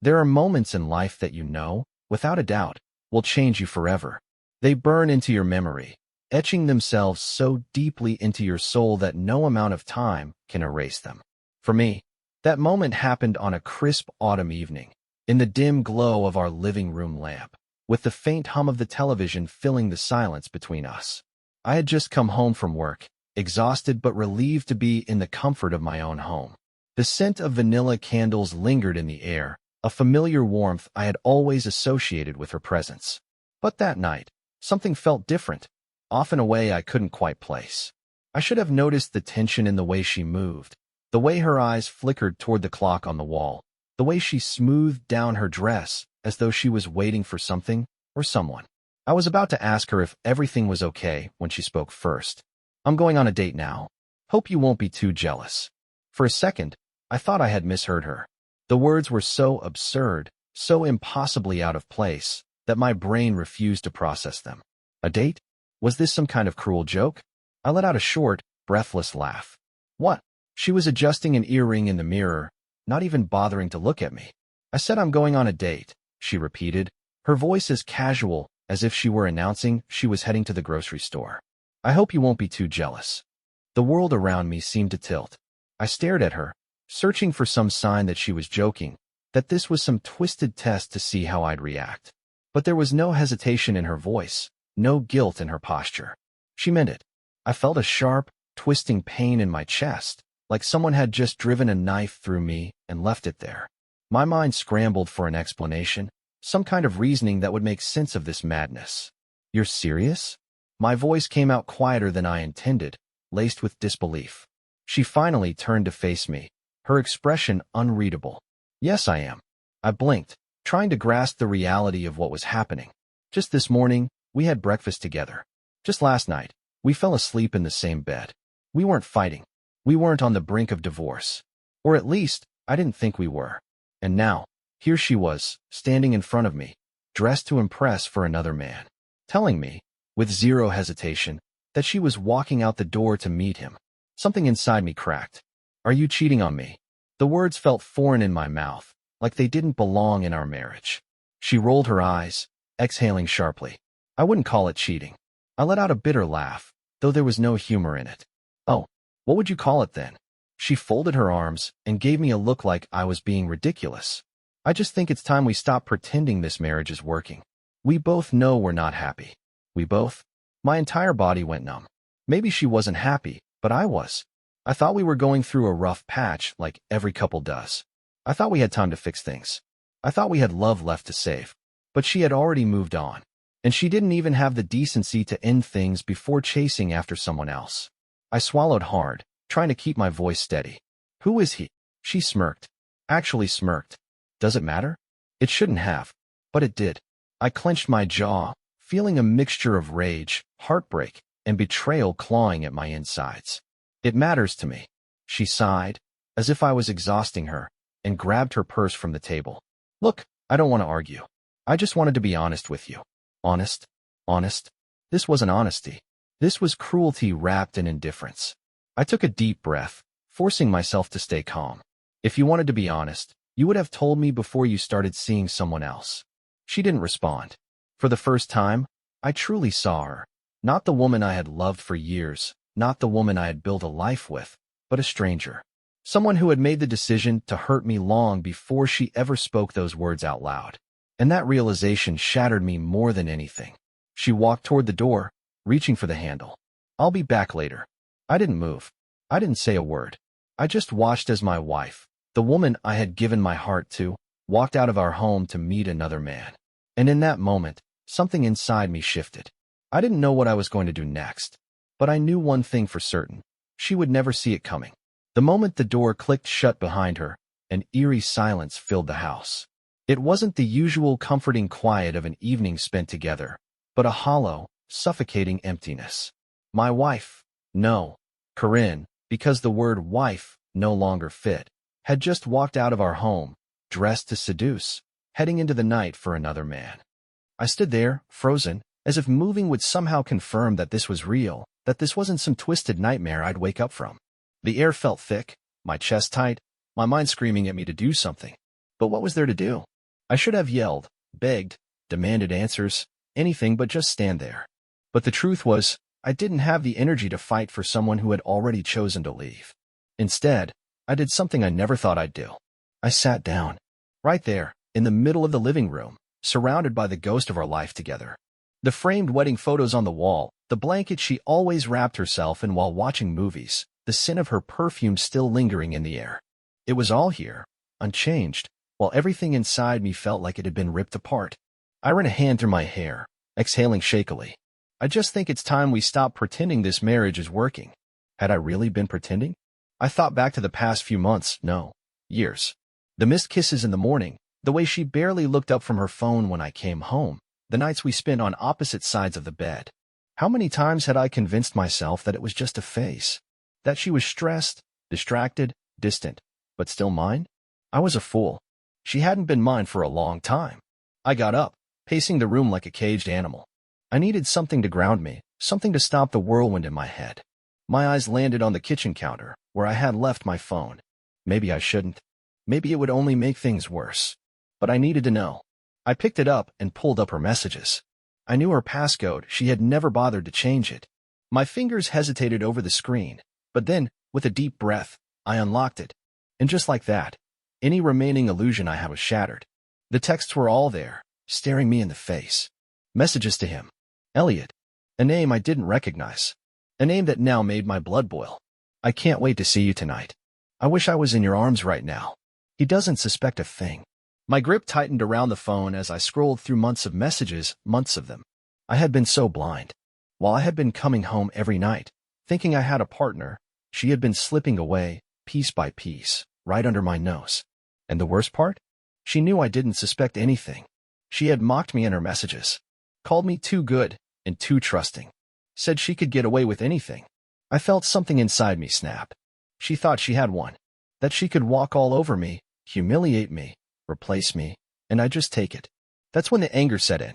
There are moments in life that without a doubt, will change you forever. They burn into your memory, etching themselves so deeply into your soul that no amount of time can erase them. For me, that moment happened on a crisp autumn evening, in the dim glow of our living room lamp, with the faint hum of the television filling the silence between us. I had just come home from work, exhausted but relieved to be in the comfort of my own home. The scent of vanilla candles lingered in the air, a familiar warmth I had always associated with her presence. But that night, something felt different, off in a way I couldn't quite place. I should have noticed the tension in the way she moved, the way her eyes flickered toward the clock on the wall, the way she smoothed down her dress as though she was waiting for something or someone. I was about to ask her if everything was okay when she spoke first. "I'm going on a date now. Hope you won't be too jealous." For a second, I thought I had misheard her. The words were so absurd, so impossibly out of place, that my brain refused to process them. A date? Was this some kind of cruel joke? I let out a short, breathless laugh. "What?" She was adjusting an earring in the mirror, not even bothering to look at me. "I said I'm going on a date," she repeated, her voice as casual as if she were announcing she was heading to the grocery store. "I hope you won't be too jealous." The world around me seemed to tilt. I stared at her, searching for some sign that she was joking, that this was some twisted test to see how I'd react. But there was no hesitation in her voice, no guilt in her posture. She meant it. I felt a sharp, twisting pain in my chest, like someone had just driven a knife through me and left it there. My mind scrambled for an explanation, some kind of reasoning that would make sense of this madness. "You're serious?" My voice came out quieter than I intended, laced with disbelief. She finally turned to face me, her expression unreadable. "Yes, I am." I blinked, trying to grasp the reality of what was happening. Just this morning, we had breakfast together. Just last night, we fell asleep in the same bed. We weren't fighting. We weren't on the brink of divorce. Or at least, I didn't think we were. And now, here she was, standing in front of me, dressed to impress for another man, telling me, with zero hesitation, that she was walking out the door to meet him. Something inside me cracked. "Are you cheating on me?" The words felt foreign in my mouth, like they didn't belong in our marriage. She rolled her eyes, exhaling sharply. "I wouldn't call it cheating." I let out a bitter laugh, though there was no humor in it. "Oh, what would you call it then?" She folded her arms and gave me a look like I was being ridiculous. "I just think it's time we stop pretending this marriage is working. We both know we're not happy. We both." My entire body went numb. Maybe she wasn't happy, but I was. I thought we were going through a rough patch like every couple does. I thought we had time to fix things. I thought we had love left to save. But she had already moved on. And she didn't even have the decency to end things before chasing after someone else. I swallowed hard, trying to keep my voice steady. "Who is he?" She smirked. Actually smirked. Does it matter? It shouldn't have. But it did. I clenched my jaw, feeling a mixture of rage, heartbreak, and betrayal clawing at my insides. "It matters to me." She sighed, as if I was exhausting her, and grabbed her purse from the table. "Look, I don't want to argue. I just wanted to be honest with you." Honest? Honest? This wasn't honesty. This was cruelty wrapped in indifference. I took a deep breath, forcing myself to stay calm. "If you wanted to be honest, you would have told me before you started seeing someone else." She didn't respond. For the first time, I truly saw her. Not the woman I had loved for years, not the woman I had built a life with, but a stranger. Someone who had made the decision to hurt me long before she ever spoke those words out loud. And that realization shattered me more than anything. She walked toward the door, reaching for the handle. "I'll be back later." I didn't move. I didn't say a word. I just watched as my wife, the woman I had given my heart to, walked out of our home to meet another man. And in that moment, something inside me shifted. I didn't know what I was going to do next, but I knew one thing for certain. She would never see it coming. The moment the door clicked shut behind her, an eerie silence filled the house. It wasn't the usual comforting quiet of an evening spent together, but a hollow, suffocating emptiness. My wife, no, Corinne, because the word wife no longer fit, had just walked out of our home, dressed to seduce, heading into the night for another man. I stood there, frozen, as if moving would somehow confirm that this was real, that this wasn't some twisted nightmare I'd wake up from. The air felt thick, my chest tight, my mind screaming at me to do something. But what was there to do? I should have yelled, begged, demanded answers, anything but just stand there. But the truth was, I didn't have the energy to fight for someone who had already chosen to leave. Instead, I did something I never thought I'd do. I sat down, right there, in the middle of the living room, surrounded by the ghost of our life together. The framed wedding photos on the wall, the blanket she always wrapped herself in while watching movies, the scent of her perfume still lingering in the air. It was all here, unchanged, while everything inside me felt like it had been ripped apart. I ran a hand through my hair, exhaling shakily. I just think it's time we stop pretending this marriage is working. Had I really been pretending? I thought back to the past few months, no, years. The missed kisses in the morning, the way she barely looked up from her phone when I came home, the nights we spent on opposite sides of the bed. How many times had I convinced myself that it was just a phase? That she was stressed, distracted, distant, but still mine? I was a fool. She hadn't been mine for a long time. I got up, pacing the room like a caged animal. I needed something to ground me, something to stop the whirlwind in my head. My eyes landed on the kitchen counter, where I had left my phone. Maybe I shouldn't. Maybe it would only make things worse. But I needed to know. I picked it up and pulled up her messages. I knew her passcode. She had never bothered to change it. My fingers hesitated over the screen, but then, with a deep breath, I unlocked it. And just like that, any remaining illusion I had was shattered. The texts were all there, staring me in the face. Messages to him. Elliot. A name I didn't recognize. A name that now made my blood boil. I can't wait to see you tonight. I wish I was in your arms right now. He doesn't suspect a thing. My grip tightened around the phone as I scrolled through months of messages, months of them. I had been so blind. While I had been coming home every night, thinking I had a partner, she had been slipping away, piece by piece, right under my nose. And the worst part? She knew I didn't suspect anything. She had mocked me in her messages, called me too good and too trusting, said she could get away with anything. I felt something inside me snap. She thought she had one, that she could walk all over me, humiliate me, replace me, and I'd just take it. That's when the anger set in.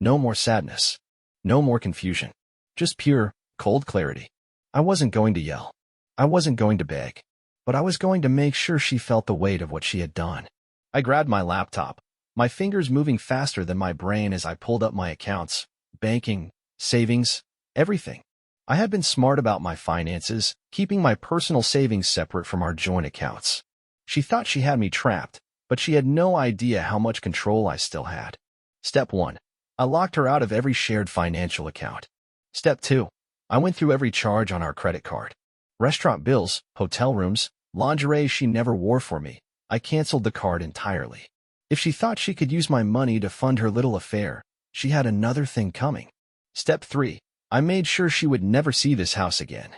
No more sadness. No more confusion. Just pure, cold clarity. I wasn't going to yell. I wasn't going to beg. But I was going to make sure she felt the weight of what she had done. I grabbed my laptop, my fingers moving faster than my brain as I pulled up my accounts, banking, savings, everything. I had been smart about my finances, keeping my personal savings separate from our joint accounts. She thought she had me trapped, but she had no idea how much control I still had. Step 1. I locked her out of every shared financial account. Step 2. I went through every charge on our credit card. Restaurant bills, hotel rooms, lingerie she never wore for me. I canceled the card entirely. If she thought she could use my money to fund her little affair, she had another thing coming. Step 3. I made sure she would never see this house again.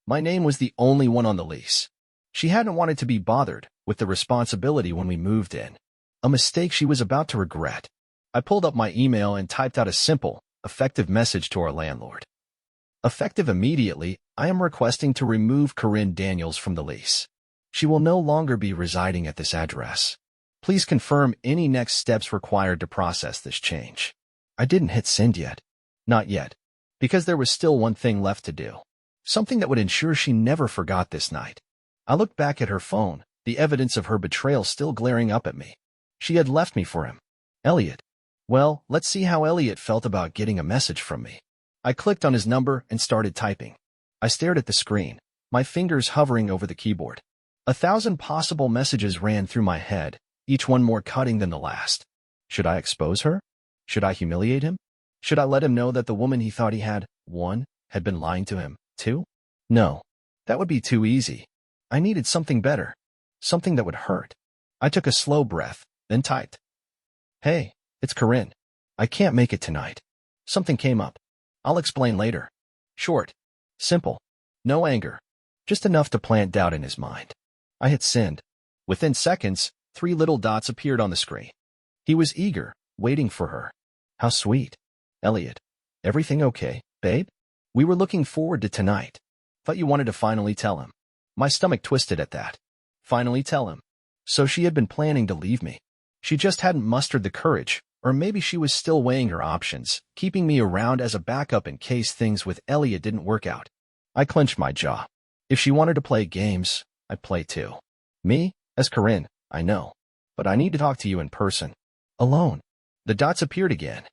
My name was the only one on the lease. She hadn't wanted to be bothered with the responsibility when we moved in. A mistake she was about to regret. I pulled up my email and typed out a simple, effective message to our landlord. Effective immediately, I am requesting to remove Corinne Daniels from the lease. She will no longer be residing at this address. Please confirm any next steps required to process this change. I didn't hit send yet. Not yet. Because there was still one thing left to do. Something that would ensure she never forgot this night. I looked back at her phone, the evidence of her betrayal still glaring up at me. She had left me for him. Elliot. Well, let's see how Elliot felt about getting a message from me. I clicked on his number and started typing. I stared at the screen, my fingers hovering over the keyboard. 1,000 possible messages ran through my head, each one more cutting than the last. Should I expose her? Should I humiliate him? Should I let him know that the woman he thought he had, 1, had been lying to him, 2? No, that would be too easy. I needed something better, something that would hurt. I took a slow breath, then typed. Hey, it's Corinne. I can't make it tonight. Something came up. I'll explain later. Short. Simple. No anger. Just enough to plant doubt in his mind. I hit send. Within seconds, 3 little dots appeared on the screen. He was eager, waiting for her. How sweet. Elliot. Everything okay, babe? We were looking forward to tonight. Thought you wanted to finally tell him. My stomach twisted at that. Finally tell him. So she had been planning to leave me. She just hadn't mustered the courage, or maybe she was still weighing her options, keeping me around as a backup in case things with Elliot didn't work out. I clenched my jaw. If she wanted to play games, I'd play too. Me, as Corinne, I know. but I need to talk to you in person. Alone. The dots appeared again.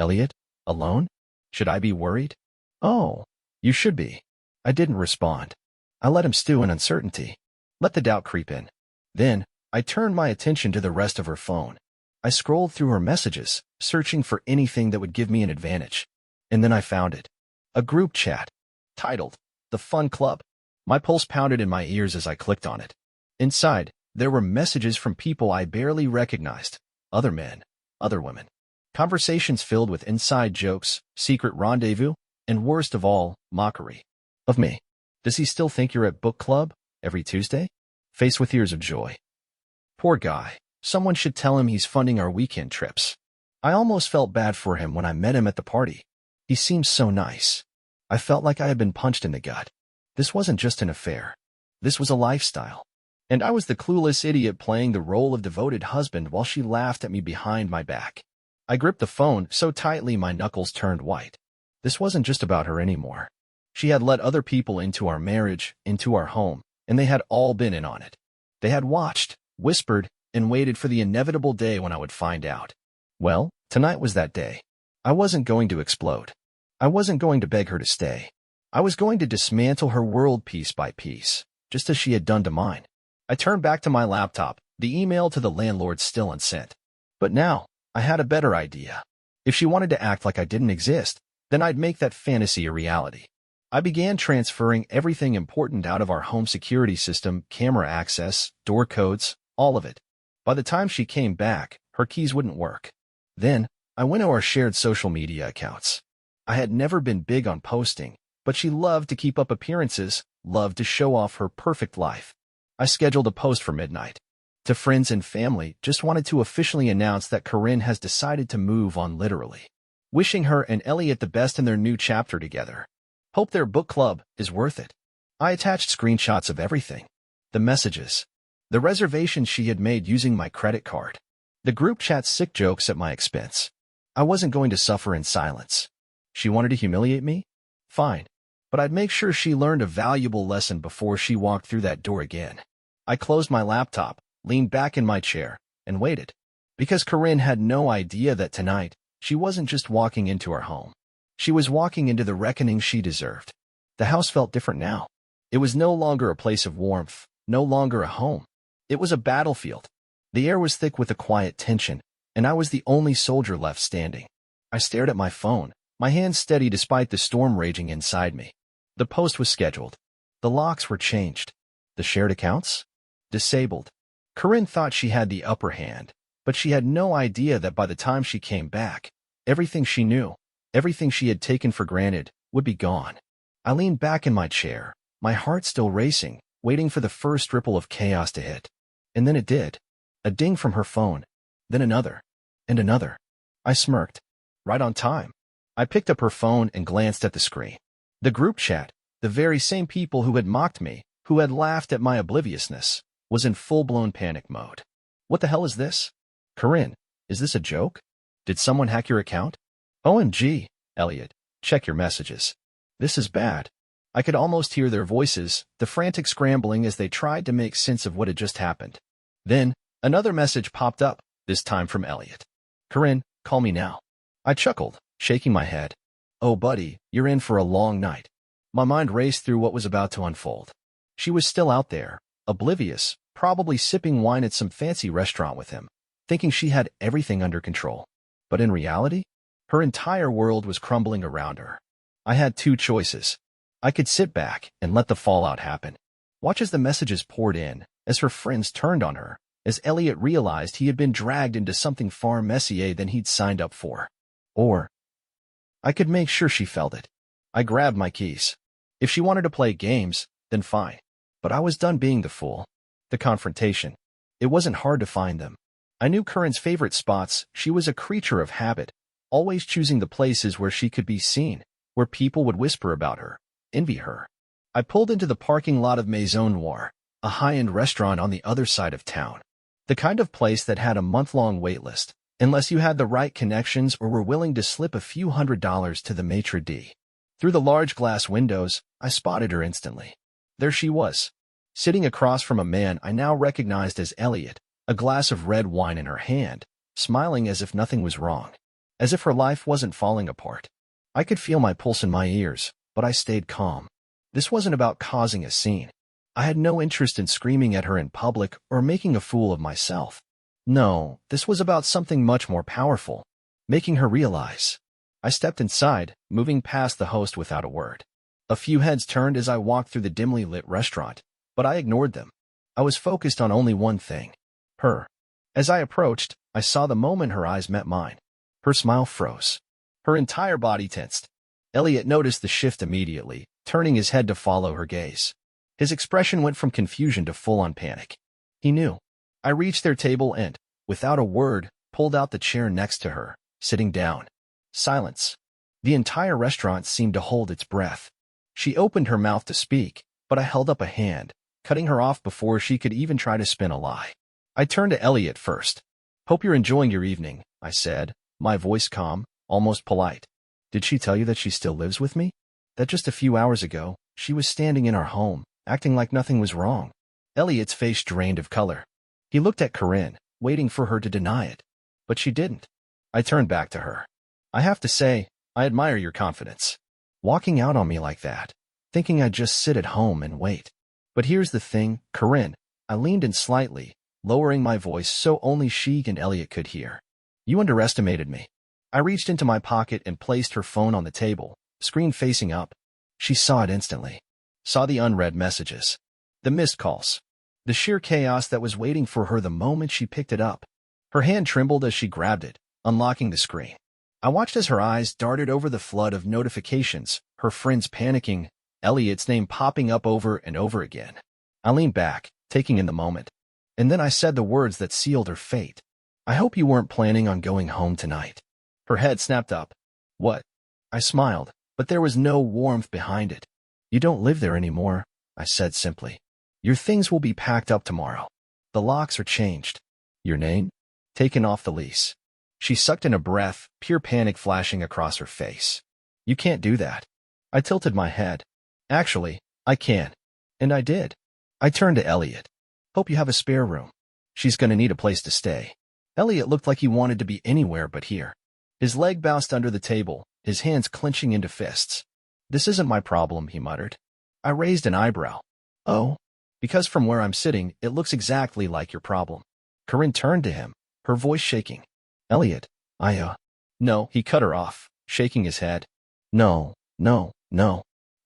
Elliot? Alone? Should I be worried? Oh, you should be. I didn't respond. I let him stew in uncertainty. Let the doubt creep in. Then, I turned my attention to the rest of her phone. I scrolled through her messages, searching for anything that would give me an advantage. And then I found it. A group chat. Titled, The Fun Club. My pulse pounded in my ears as I clicked on it. Inside, there were messages from people I barely recognized. Other men, other women. Conversations filled with inside jokes, secret rendezvous, and worst of all, mockery. Of me. Does he still think you're at book club every Tuesday? Faced with tears of joy. Poor guy. Someone should tell him he's funding our weekend trips. I almost felt bad for him when I met him at the party. He seemed so nice. I felt like I had been punched in the gut. This wasn't just an affair. This was a lifestyle. And I was the clueless idiot playing the role of devoted husband while she laughed at me behind my back. I gripped the phone so tightly my knuckles turned white. This wasn't just about her anymore. She had let other people into our marriage, into our home, and they had all been in on it. They had watched, whispered, and waited for the inevitable day when I would find out. Well, tonight was that day. I wasn't going to explode. I wasn't going to beg her to stay. I was going to dismantle her world piece by piece, just as she had done to mine. I turned back to my laptop, the email to the landlord still unsent. But now, I had a better idea. If she wanted to act like I didn't exist, then I'd make that fantasy a reality. I began transferring everything important out of our home security system, camera access, door codes, all of it. By the time she came back, her keys wouldn't work. Then, I went to our shared social media accounts. I had never been big on posting, but she loved to keep up appearances, loved to show off her perfect life. I scheduled a post for midnight. To friends and family, just wanted to officially announce that Corinne has decided to move on literally. Wishing her and Elliot the best in their new chapter together. Hope their book club is worth it. I attached screenshots of everything. The messages. The reservations she had made using my credit card. The group chat's sick jokes at my expense. I wasn't going to suffer in silence. She wanted to humiliate me? Fine. But I'd make sure she learned a valuable lesson before she walked through that door again. I closed my laptop, leaned back in my chair, and waited. Because Corinne had no idea that tonight, she wasn't just walking into our home. She was walking into the reckoning she deserved. The house felt different now. It was no longer a place of warmth, no longer a home. It was a battlefield. The air was thick with a quiet tension, and I was the only soldier left standing. I stared at my phone, my hands steady despite the storm raging inside me. The post was scheduled. The locks were changed. The shared accounts? Disabled. Corinne thought she had the upper hand, but she had no idea that by the time she came back, everything she knew, everything she had taken for granted, would be gone. I leaned back in my chair, my heart still racing, waiting for the first ripple of chaos to hit. And then it did. A ding from her phone. Then another. And another. I smirked. Right on time. I picked up her phone and glanced at the screen. The group chat, the very same people who had mocked me, who had laughed at my obliviousness, was in full-blown panic mode. What the hell is this? Corinne, is this a joke? Did someone hack your account? OMG, Elliot, check your messages. This is bad. I could almost hear their voices, the frantic scrambling as they tried to make sense of what had just happened. Then, another message popped up, this time from Elliot. Corinne, call me now. I chuckled, shaking my head. Oh, buddy, you're in for a long night. My mind raced through what was about to unfold. She was still out there, oblivious, probably sipping wine at some fancy restaurant with him, thinking she had everything under control. But in reality, her entire world was crumbling around her. I had two choices. I could sit back and let the fallout happen. Watch as the messages poured in, as her friends turned on her, as Elliot realized he had been dragged into something far messier than he'd signed up for. Or, I could make sure she felt it. I grabbed my keys. If she wanted to play games, then fine. But I was done being the fool. The confrontation. It wasn't hard to find them. I knew Corinne's favorite spots. She was a creature of habit, always choosing the places where she could be seen, where people would whisper about her, envy her. I pulled into the parking lot of Maison Noire, a high-end restaurant on the other side of town. The kind of place that had a month-long wait list, unless you had the right connections or were willing to slip a few $100s to the maitre d'. Through the large glass windows, I spotted her instantly. There she was, sitting across from a man I now recognized as Elliot, a glass of red wine in her hand, smiling as if nothing was wrong, as if her life wasn't falling apart. I could feel my pulse in my ears, but I stayed calm. This wasn't about causing a scene. I had no interest in screaming at her in public or making a fool of myself. No, this was about something much more powerful, making her realize. I stepped inside, moving past the host without a word. A few heads turned as I walked through the dimly lit restaurant, but I ignored them. I was focused on only one thing: her. As I approached, I saw the moment her eyes met mine. Her smile froze. Her entire body tensed. Elliot noticed the shift immediately, turning his head to follow her gaze. His expression went from confusion to full-on panic. He knew. I reached their table and, without a word, pulled out the chair next to her, sitting down. Silence. The entire restaurant seemed to hold its breath. She opened her mouth to speak, but I held up a hand, cutting her off before she could even try to spin a lie. I turned to Elliot first. "Hope you're enjoying your evening," I said, my voice calm, almost polite. "Did she tell you that she still lives with me? That just a few hours ago, she was standing in our home, acting like nothing was wrong?" Elliot's face drained of color. He looked at Corinne, waiting for her to deny it. But she didn't. I turned back to her. "I have to say, I admire your confidence. Walking out on me like that, thinking I'd just sit at home and wait. But here's the thing, Corinne." I leaned in slightly, lowering my voice so only she and Elliot could hear. "You underestimated me." I reached into my pocket and placed her phone on the table, screen facing up. She saw it instantly. Saw the unread messages. The missed calls. The sheer chaos that was waiting for her the moment she picked it up. Her hand trembled as she grabbed it, unlocking the screen. I watched as her eyes darted over the flood of notifications, her friends panicking, Elliot's name popping up over and over again. I leaned back, taking in the moment. And then I said the words that sealed her fate. "I hope you weren't planning on going home tonight." Her head snapped up. "What?" I smiled, but there was no warmth behind it. "You don't live there anymore," I said simply. "Your things will be packed up tomorrow. The locks are changed. Your name? Taken off the lease." She sucked in a breath, pure panic flashing across her face. "You can't do that." I tilted my head. "Actually, I can." And I did. I turned to Elliot. "Hope you have a spare room. She's gonna need a place to stay." Elliot looked like he wanted to be anywhere but here. His leg bounced under the table, his hands clenching into fists. "This isn't my problem," he muttered. I raised an eyebrow. "Oh?" "Because from where I'm sitting, it looks exactly like your problem." Corinne turned to him, her voice shaking. "Elliot, No," he cut her off, shaking his head. No.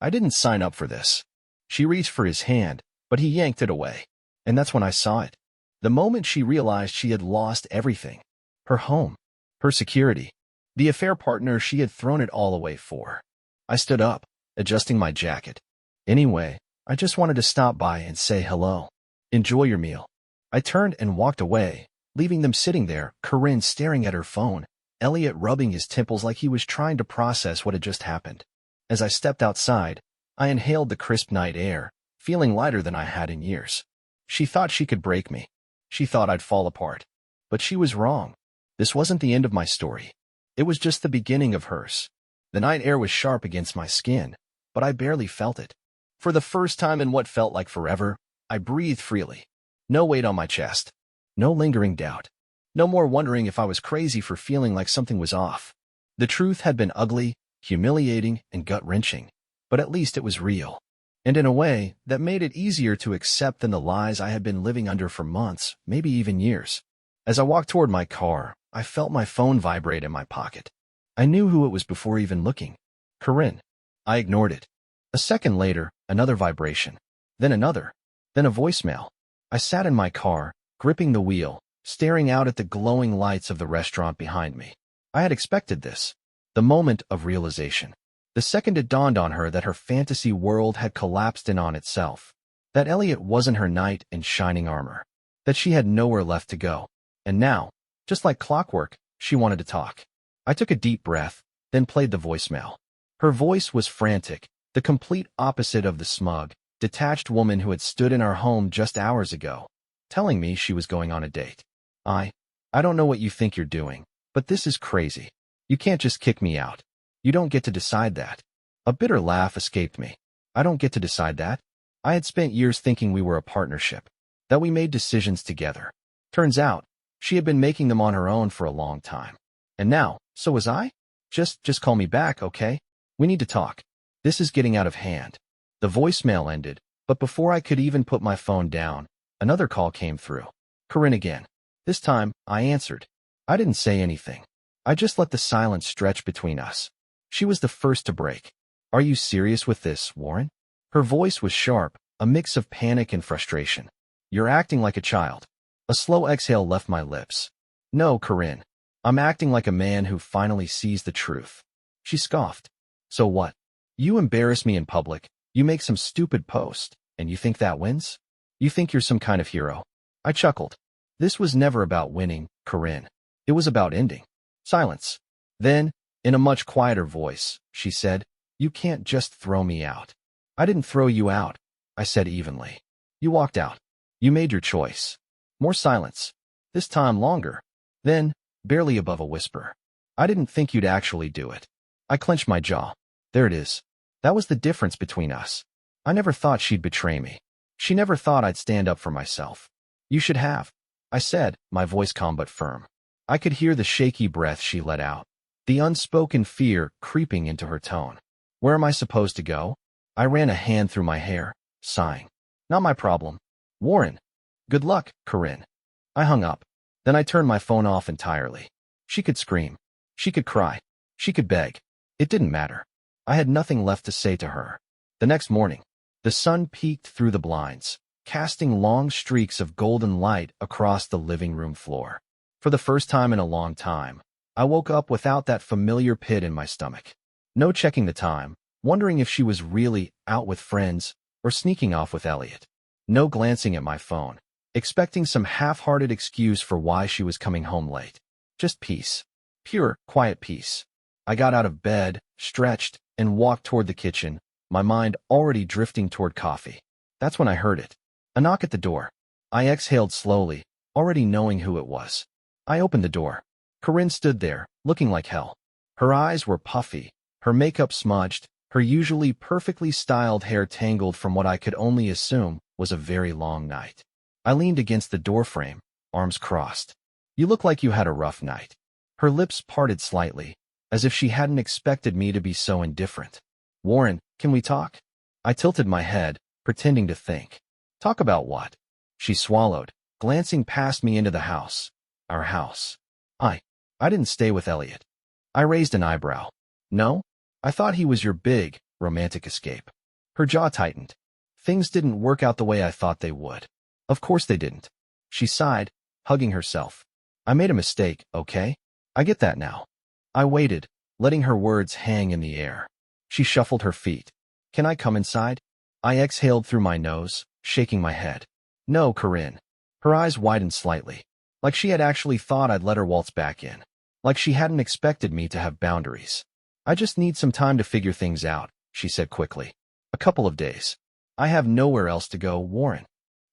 I didn't sign up for this." She reached for his hand, but he yanked it away. And that's when I saw it. The moment she realized she had lost everything. Her home, her security, the affair partner she had thrown it all away for. I stood up, adjusting my jacket. "Anyway, I just wanted to stop by and say hello. Enjoy your meal." I turned and walked away, leaving them sitting there, Corinne staring at her phone, Elliot rubbing his temples like he was trying to process what had just happened. As I stepped outside, I inhaled the crisp night air, feeling lighter than I had in years. She thought she could break me. She thought I'd fall apart. But she was wrong. This wasn't the end of my story. It was just the beginning of hers. The night air was sharp against my skin, but I barely felt it. For the first time in what felt like forever, I breathed freely. No weight on my chest. No lingering doubt. No more wondering if I was crazy for feeling like something was off. The truth had been ugly, humiliating, and gut-wrenching, but at least it was real. And in a way, that made it easier to accept than the lies I had been living under for months, maybe even years. As I walked toward my car, I felt my phone vibrate in my pocket. I knew who it was before even looking. Corinne. I ignored it. A second later, another vibration. Then another. Then a voicemail. I sat in my car, gripping the wheel, staring out at the glowing lights of the restaurant behind me. I had expected this. The moment of realization. The second it dawned on her that her fantasy world had collapsed in on itself. That Elliot wasn't her knight in shining armor. That she had nowhere left to go. And now, just like clockwork, she wanted to talk. I took a deep breath, then played the voicemail. Her voice was frantic, the complete opposite of the smug, detached woman who had stood in our home just hours ago, telling me she was going on a date. I don't know what you think you're doing, but this is crazy. You can't just kick me out. You don't get to decide that. A bitter laugh escaped me. I don't get to decide that. I had spent years thinking we were a partnership, that we made decisions together. Turns out, she had been making them on her own for a long time. And now, so was I? Just call me back, okay? We need to talk. This is getting out of hand. The voicemail ended, but before I could even put my phone down, another call came through. Corinne again. This time, I answered. I didn't say anything. I just let the silence stretch between us. She was the first to break. Are you serious with this, Warren? Her voice was sharp, a mix of panic and frustration. You're acting like a child. A slow exhale left my lips. No, Corinne. I'm acting like a man who finally sees the truth. She scoffed. So what? You embarrass me in public, you make some stupid post, and you think that wins? You think you're some kind of hero? I chuckled. This was never about winning, Corinne. It was about ending. Silence. Then, in a much quieter voice, she said, You can't just throw me out. I didn't throw you out, I said evenly. You walked out. You made your choice. More silence. This time longer. Then, barely above a whisper. I didn't think you'd actually do it. I clenched my jaw. There it is. That was the difference between us. I never thought she'd betray me. She never thought I'd stand up for myself. You should have, I said, my voice calm but firm. I could hear the shaky breath she let out, the unspoken fear creeping into her tone. Where am I supposed to go? I ran a hand through my hair, sighing. Not my problem. Warren. Good luck, Corinne. I hung up. Then I turned my phone off entirely. She could scream. She could cry. She could beg. It didn't matter. I had nothing left to say to her. The next morning, the sun peeked through the blinds, casting long streaks of golden light across the living room floor. For the first time in a long time, I woke up without that familiar pit in my stomach. No checking the time, wondering if she was really out with friends or sneaking off with Elliot. No glancing at my phone, expecting some half-hearted excuse for why she was coming home late. Just peace. Pure, quiet peace. I got out of bed, stretched, and walked toward the kitchen, my mind already drifting toward coffee. That's when I heard it. A knock at the door. I exhaled slowly, already knowing who it was. I opened the door. Corinne stood there, looking like hell. Her eyes were puffy, her makeup smudged, her usually perfectly styled hair tangled from what I could only assume was a very long night. I leaned against the doorframe, arms crossed. You look like you had a rough night. Her lips parted slightly, as if she hadn't expected me to be so indifferent. Warren, can we talk? I tilted my head, pretending to think. Talk about what? She swallowed, glancing past me into the house. Our house. I didn't stay with Elliot. I raised an eyebrow. No? I thought he was your big, romantic escape. Her jaw tightened. Things didn't work out the way I thought they would. Of course they didn't. She sighed, hugging herself. I made a mistake, okay? I get that now. I waited, letting her words hang in the air. She shuffled her feet. Can I come inside? I exhaled through my nose, shaking my head. No, Corinne. Her eyes widened slightly, like she had actually thought I'd let her waltz back in, like she hadn't expected me to have boundaries. I just need some time to figure things out, she said quickly. A couple of days. I have nowhere else to go, Warren.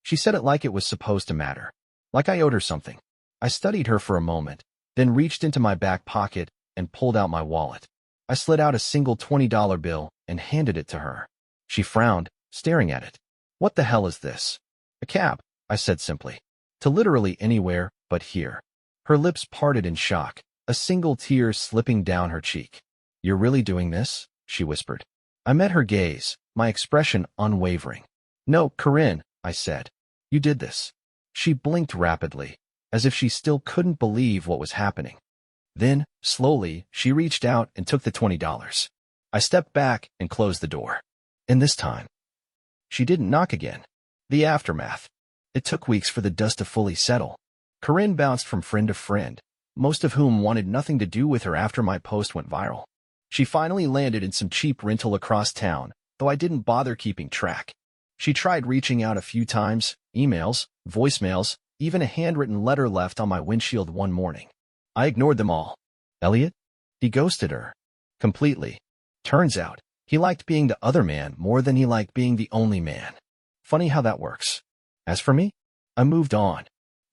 She said it like it was supposed to matter, like I owed her something. I studied her for a moment, then reached into my back pocket and pulled out my wallet. I slid out a single $20 bill and handed it to her. She frowned, staring at it. What the hell is this? A cab, I said simply. To literally anywhere but here. Her lips parted in shock, a single tear slipping down her cheek. You're really doing this? She whispered. I met her gaze, my expression unwavering. No, Corinne, I said. You did this. She blinked rapidly, as if she still couldn't believe what was happening. Then, slowly, she reached out and took the $20. I stepped back and closed the door. And this time, she didn't knock again. The aftermath. It took weeks for the dust to fully settle. Corinne bounced from friend to friend, most of whom wanted nothing to do with her after my post went viral. She finally landed in some cheap rental across town, though I didn't bother keeping track. She tried reaching out a few times, emails, voicemails, even a handwritten letter left on my windshield one morning. I ignored them all. Elliot? He ghosted her. Completely. Turns out, he liked being the other man more than he liked being the only man. Funny how that works. As for me, I moved on.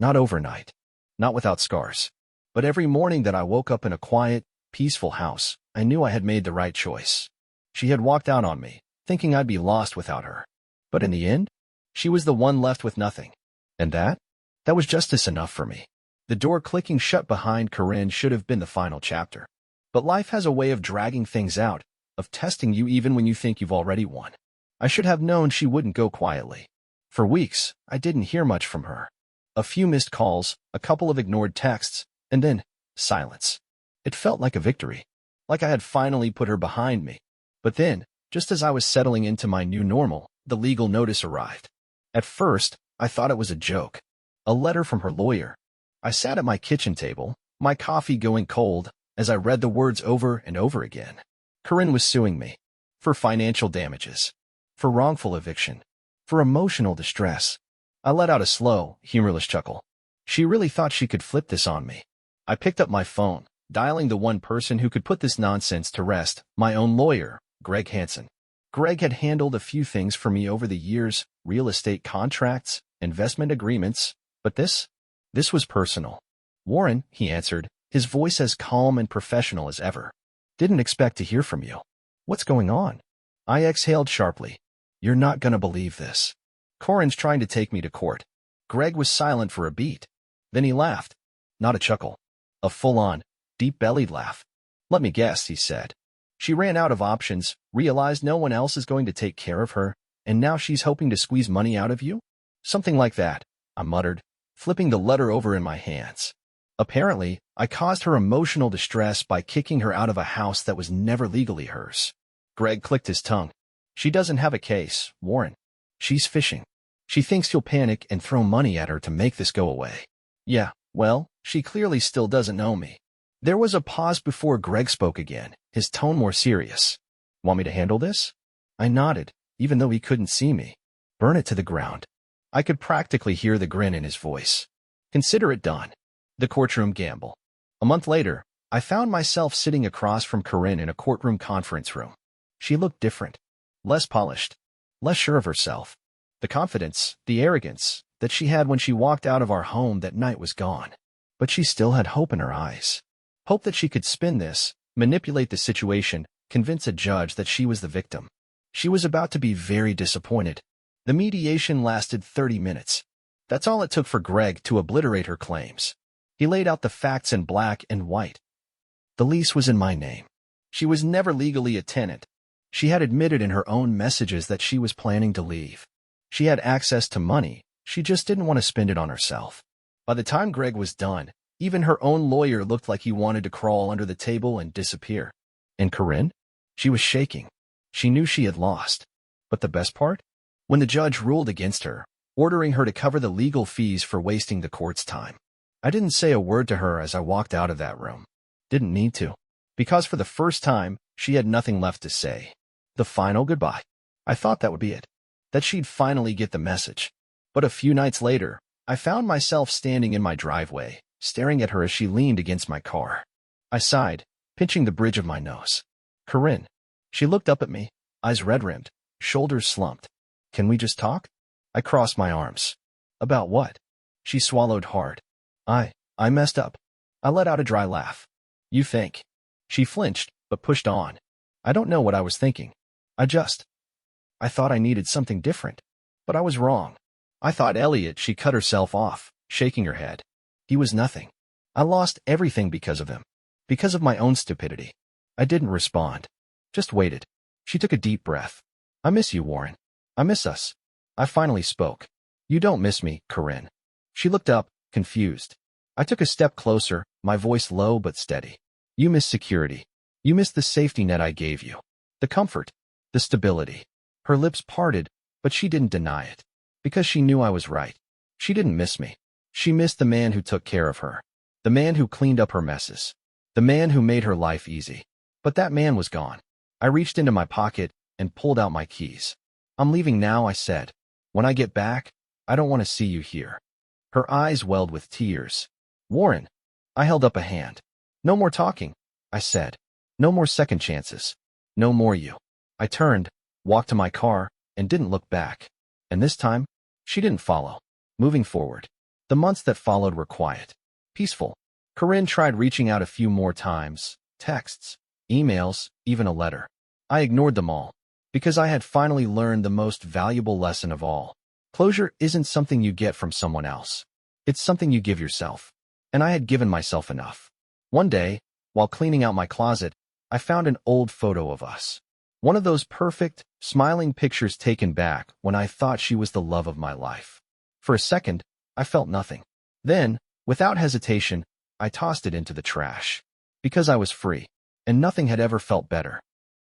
Not overnight. Not without scars. But every morning that I woke up in a quiet, peaceful house, I knew I had made the right choice. She had walked out on me, thinking I'd be lost without her. But in the end, she was the one left with nothing. And that? That was justice enough for me. The door clicking shut behind Corinne should have been the final chapter. But life has a way of dragging things out, of testing you even when you think you've already won. I should have known she wouldn't go quietly. For weeks, I didn't hear much from her. A few missed calls, a couple of ignored texts, and then silence. It felt like a victory, like I had finally put her behind me. But then, just as I was settling into my new normal, the legal notice arrived. At first, I thought it was a joke. A letter from her lawyer. I sat at my kitchen table, my coffee going cold, as I read the words over and over again. Corinne was suing me. For financial damages. For wrongful eviction. For emotional distress. I let out a slow, humorless chuckle. She really thought she could flip this on me. I picked up my phone, dialing the one person who could put this nonsense to rest, my own lawyer, Greg Hansen. Greg had handled a few things for me over the years, real estate contracts, investment agreements, but this was personal. Warren, he answered, his voice as calm and professional as ever. Didn't expect to hear from you. What's going on? I exhaled sharply. You're not gonna believe this. Corinne's trying to take me to court. Greg was silent for a beat. Then he laughed. Not a chuckle. A full-on, deep-bellied laugh. Let me guess, he said. She ran out of options, realized no one else is going to take care of her, and now she's hoping to squeeze money out of you? Something like that, I muttered, flipping the letter over in my hands. Apparently, I caused her emotional distress by kicking her out of a house that was never legally hers. Greg clicked his tongue. She doesn't have a case, Warren. She's fishing. She thinks you'll panic and throw money at her to make this go away. Yeah, well, she clearly still doesn't know me. There was a pause before Greg spoke again, his tone more serious. Want me to handle this? I nodded, even though he couldn't see me. Burn it to the ground. I could practically hear the grin in his voice. Consider it done. The courtroom gamble. A month later, I found myself sitting across from Corinne in a courtroom conference room. She looked different. Less polished. Less sure of herself. The confidence, the arrogance, that she had when she walked out of our home that night was gone. But she still had hope in her eyes. Hope that she could spin this, manipulate the situation, convince a judge that she was the victim. She was about to be very disappointed. The mediation lasted 30 minutes. That's all it took for Greg to obliterate her claims. He laid out the facts in black and white. The lease was in my name. She was never legally a tenant. She had admitted in her own messages that she was planning to leave. She had access to money. She just didn't want to spend it on herself. By the time Greg was done, even her own lawyer looked like he wanted to crawl under the table and disappear. And Corinne? She was shaking. She knew she had lost. But the best part? When the judge ruled against her, ordering her to cover the legal fees for wasting the court's time. I didn't say a word to her as I walked out of that room. Didn't need to. Because for the first time, she had nothing left to say. The final goodbye. I thought that would be it. That she'd finally get the message. But a few nights later, I found myself standing in my driveway, staring at her as she leaned against my car. I sighed, pinching the bridge of my nose. Corinne. She looked up at me, eyes red-rimmed, shoulders slumped. Can we just talk? I crossed my arms. About what? She swallowed hard. I messed up. I let out a dry laugh. You think? She flinched, but pushed on. I don't know what I was thinking. I thought I needed something different. But I was wrong. I thought Elliot, she cut herself off, shaking her head. He was nothing. I lost everything because of him. Because of my own stupidity. I didn't respond. Just waited. She took a deep breath. I miss you, Warren. I miss us. I finally spoke. You don't miss me, Corinne. She looked up, confused. I took a step closer, my voice low but steady. You miss security. You miss the safety net I gave you. The comfort. The stability. Her lips parted, but she didn't deny it. Because she knew I was right. She didn't miss me. She missed the man who took care of her. The man who cleaned up her messes. The man who made her life easy. But that man was gone. I reached into my pocket and pulled out my keys. I'm leaving now, I said. When I get back, I don't want to see you here. Her eyes welled with tears. Warren. I held up a hand. No more talking, I said. No more second chances. No more you. I turned, walked to my car, and didn't look back. And this time, she didn't follow. Moving forward. The months that followed were quiet. Peaceful. Corinne tried reaching out a few more times. Texts, emails, even a letter. I ignored them all. Because I had finally learned the most valuable lesson of all. Closure isn't something you get from someone else. It's something you give yourself. And I had given myself enough. One day, while cleaning out my closet, I found an old photo of us. One of those perfect, smiling pictures taken back when I thought she was the love of my life. For a second, I felt nothing. Then, without hesitation, I tossed it into the trash. Because I was free, and nothing had ever felt better.